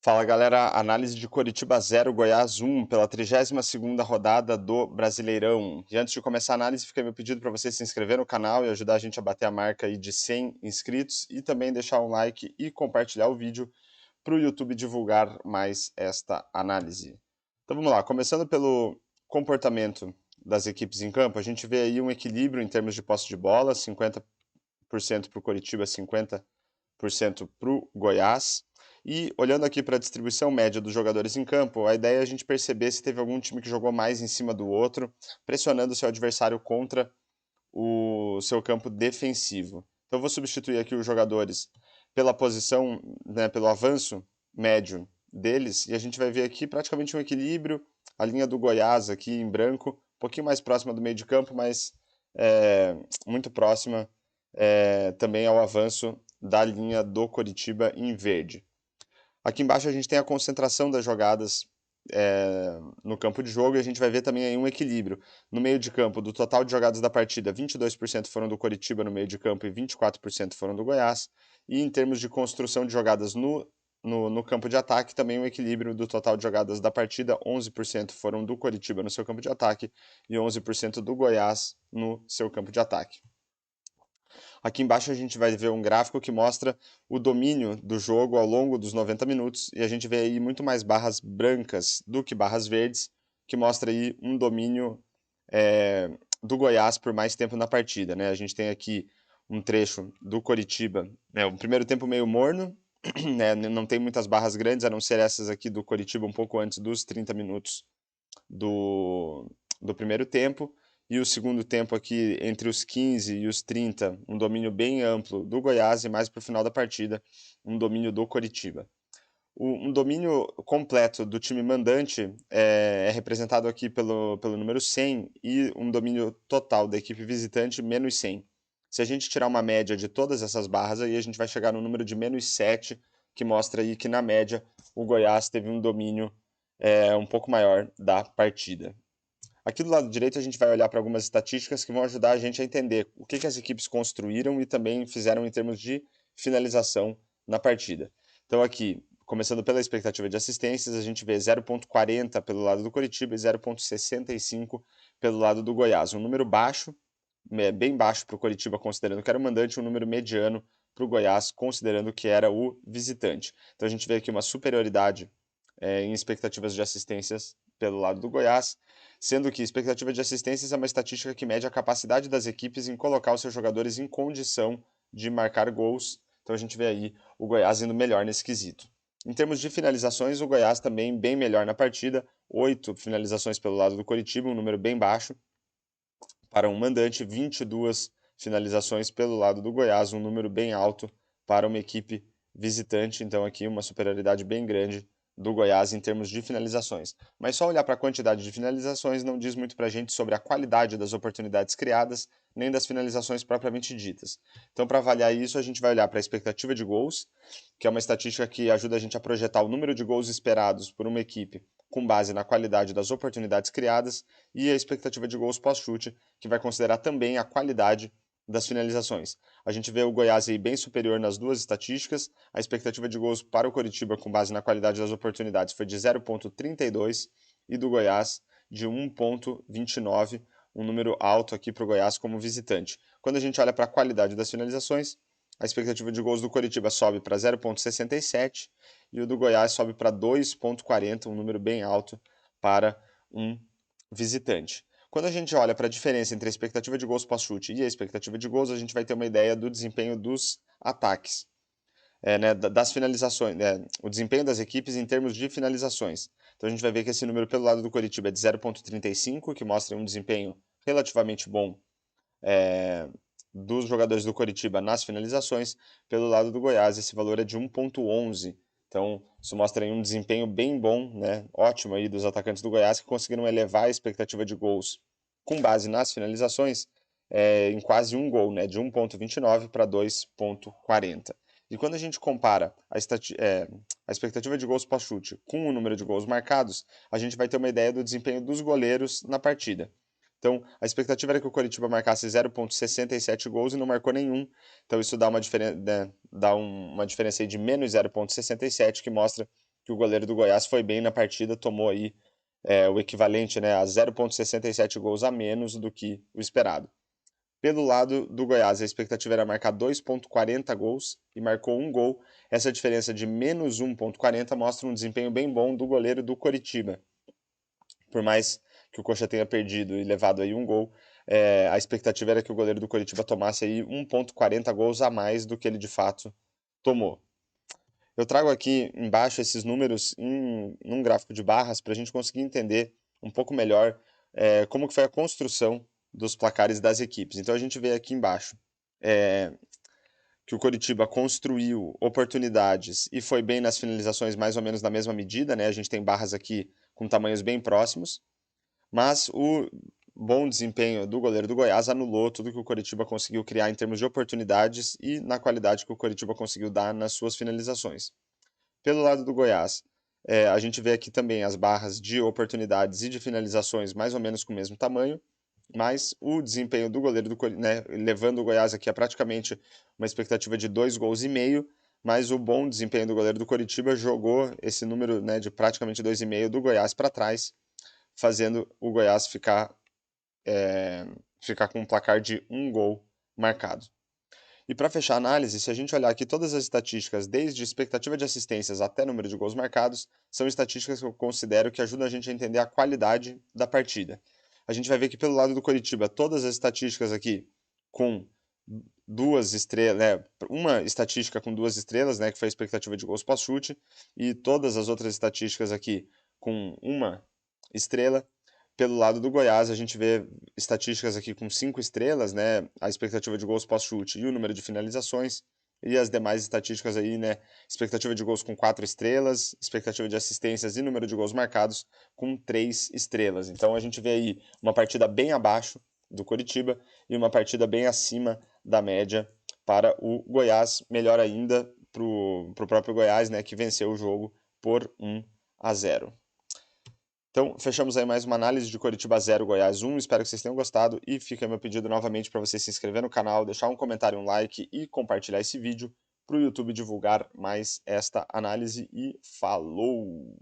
Fala galera, análise de Coritiba 0, Goiás 1, pela 32ª rodada do Brasileirão. E antes de começar a análise, fica meu pedido para você se inscrever no canal e ajudar a gente a bater a marca aí de 100 inscritos e também deixar um like e compartilhar o vídeo para o YouTube divulgar mais esta análise. Então vamos lá, começando pelo comportamento das equipes em campo, a gente vê aí um equilíbrio em termos de posse de bola, 50% para o Coritiba, 50% para o Goiás. E olhando aqui para a distribuição média dos jogadores em campo, a ideia é a gente perceber se teve algum time que jogou mais em cima do outro, pressionando o seu adversário contra o seu campo defensivo. Então eu vou substituir aqui os jogadores pela posição, né, pelo avanço médio deles, e a gente vai ver aqui praticamente um equilíbrio, a linha do Goiás aqui em branco, um pouquinho mais próxima do meio de campo, mas muito próxima também ao avanço da linha do Coritiba em verde. Aqui embaixo a gente tem a concentração das jogadas no campo de jogo e a gente vai ver também aí um equilíbrio. No meio de campo, do total de jogadas da partida, 22% foram do Coritiba no meio de campo e 24% foram do Goiás. E em termos de construção de jogadas no campo de ataque, também um equilíbrio do total de jogadas da partida, 11% foram do Coritiba no seu campo de ataque e 11% do Goiás no seu campo de ataque. Aqui embaixo a gente vai ver um gráfico que mostra o domínio do jogo ao longo dos 90 minutos e a gente vê aí muito mais barras brancas do que barras verdes, que mostra aí um domínio do Goiás por mais tempo na partida, né? A gente tem aqui um trecho do Coritiba, né? O primeiro tempo meio morno, né? Não tem muitas barras grandes, a não ser essas aqui do Coritiba um pouco antes dos 30 minutos do primeiro tempo, e o segundo tempo aqui entre os 15 e os 30, um domínio bem amplo do Goiás e mais para o final da partida, um domínio do Coritiba. Um domínio completo do time mandante é representado aqui pelo número 100 e um domínio total da equipe visitante menos 100. Se a gente tirar uma média de todas essas barras aí, a gente vai chegar no número de menos 7, que mostra aí que na média o Goiás teve um domínio um pouco maior da partida. Aqui do lado direito a gente vai olhar para algumas estatísticas que vão ajudar a gente a entender o que as equipes construíram e também fizeram em termos de finalização na partida. Então aqui, começando pela expectativa de assistências, a gente vê 0,40 pelo lado do Coritiba e 0,65 pelo lado do Goiás. Um número baixo, bem baixo para o Coritiba, considerando que era o mandante, um número mediano para o Goiás, considerando que era o visitante. Então a gente vê aqui uma superioridade em expectativas de assistências pelo lado do Goiás, sendo que expectativa de assistências é uma estatística que mede a capacidade das equipes em colocar os seus jogadores em condição de marcar gols. Então a gente vê aí o Goiás indo melhor nesse quesito. Em termos de finalizações, o Goiás também bem melhor na partida, 8 finalizações pelo lado do Coritiba, um número bem baixo para um mandante, 22 finalizações pelo lado do Goiás, um número bem alto para uma equipe visitante, então aqui uma superioridade bem grande do Goiás em termos de finalizações. Mas só olhar para a quantidade de finalizações não diz muito para a gente sobre a qualidade das oportunidades criadas, nem das finalizações propriamente ditas. Então, para avaliar isso, a gente vai olhar para a expectativa de gols, que é uma estatística que ajuda a gente a projetar o número de gols esperados por uma equipe com base na qualidade das oportunidades criadas, e a expectativa de gols pós-chute, que vai considerar também a qualidade das finalizações. A gente vê o Goiás aí bem superior nas duas estatísticas. A expectativa de gols para o Coritiba com base na qualidade das oportunidades foi de 0,32 e do Goiás de 1,29, um número alto aqui para o Goiás como visitante. Quando a gente olha para a qualidade das finalizações, a expectativa de gols do Coritiba sobe para 0,67 e o do Goiás sobe para 2,40, um número bem alto para um visitante. Quando a gente olha para a diferença entre a expectativa de gols pós-chute e a expectativa de gols, a gente vai ter uma ideia do desempenho dos ataques, né, das finalizações, o desempenho das equipes em termos de finalizações. Então a gente vai ver que esse número pelo lado do Coritiba é de 0,35, que mostra um desempenho relativamente bom dos jogadores do Coritiba nas finalizações. Pelo lado do Goiás, esse valor é de 1,11. Então, isso mostra aí um desempenho bem bom, né? Ótimo aí dos atacantes do Goiás que conseguiram elevar a expectativa de gols com base nas finalizações em quase um gol, né? De 1,29 para 2,40. E quando a gente compara a expectativa de gols pós-chute com o número de gols marcados, a gente vai ter uma ideia do desempenho dos goleiros na partida. Então, a expectativa era que o Coritiba marcasse 0,67 gols e não marcou nenhum. Então, isso dá uma diferença, né, uma diferença aí de menos 0,67, que mostra que que o goleiro do Goiás foi bem na partida, tomou aí o equivalente, né, a 0,67 gols a menos do que o esperado. Pelo lado do Goiás, a expectativa era marcar 2,40 gols e marcou um gol. Essa diferença de menos 1,40 mostra um desempenho bem bom do goleiro do Coritiba. Por mais que o Coxa tenha perdido e levado aí um gol, a expectativa era que o goleiro do Coritiba tomasse aí 1,40 gols a mais do que ele de fato tomou. Eu trago aqui embaixo esses números em um gráfico de barras para a gente conseguir entender um pouco melhor como que foi a construção dos placares das equipes. Então a gente vê aqui embaixo que o Coritiba construiu oportunidades e foi bem nas finalizações mais ou menos na mesma medida, né? A gente tem barras aqui com tamanhos bem próximos, mas o bom desempenho do goleiro do Goiás anulou tudo que o Coritiba conseguiu criar em termos de oportunidades e na qualidade que o Coritiba conseguiu dar nas suas finalizações. Pelo lado do Goiás, a gente vê aqui também as barras de oportunidades e de finalizações mais ou menos com o mesmo tamanho, mas o desempenho do goleiro do Coritiba, né, levando o Goiás aqui a praticamente uma expectativa de 2,5 gols, mas o bom desempenho do goleiro do Coritiba jogou esse número, né, de praticamente 2,5 do Goiás para trás, fazendo o Goiás ficar com um placar de 1 gol marcado. E para fechar a análise, se a gente olhar aqui todas as estatísticas, desde expectativa de assistências até número de gols marcados, são estatísticas que eu considero que ajudam a gente a entender a qualidade da partida. A gente vai ver que pelo lado do Coritiba, todas as estatísticas aqui com 2 estrelas, né, uma estatística com 2 estrelas, né, que foi a expectativa de gols pós-chute, e todas as outras estatísticas aqui com 1 estrela. Pelo lado do Goiás, a gente vê estatísticas aqui com 5 estrelas, né? A expectativa de gols pós-chute e o número de finalizações. E as demais estatísticas aí, né? Expectativa de gols com 4 estrelas, expectativa de assistências e número de gols marcados com 3 estrelas. Então a gente vê aí uma partida bem abaixo do Coritiba e uma partida bem acima da média para o Goiás. Melhor ainda para o próprio Goiás, né? Que venceu o jogo por 1-0. Então, fechamos aí mais uma análise de Coritiba 0, Goiás 1. Espero que vocês tenham gostado e fica meu pedido novamente para você se inscrever no canal, deixar um comentário, um like e compartilhar esse vídeo para o YouTube divulgar mais esta análise. E falou!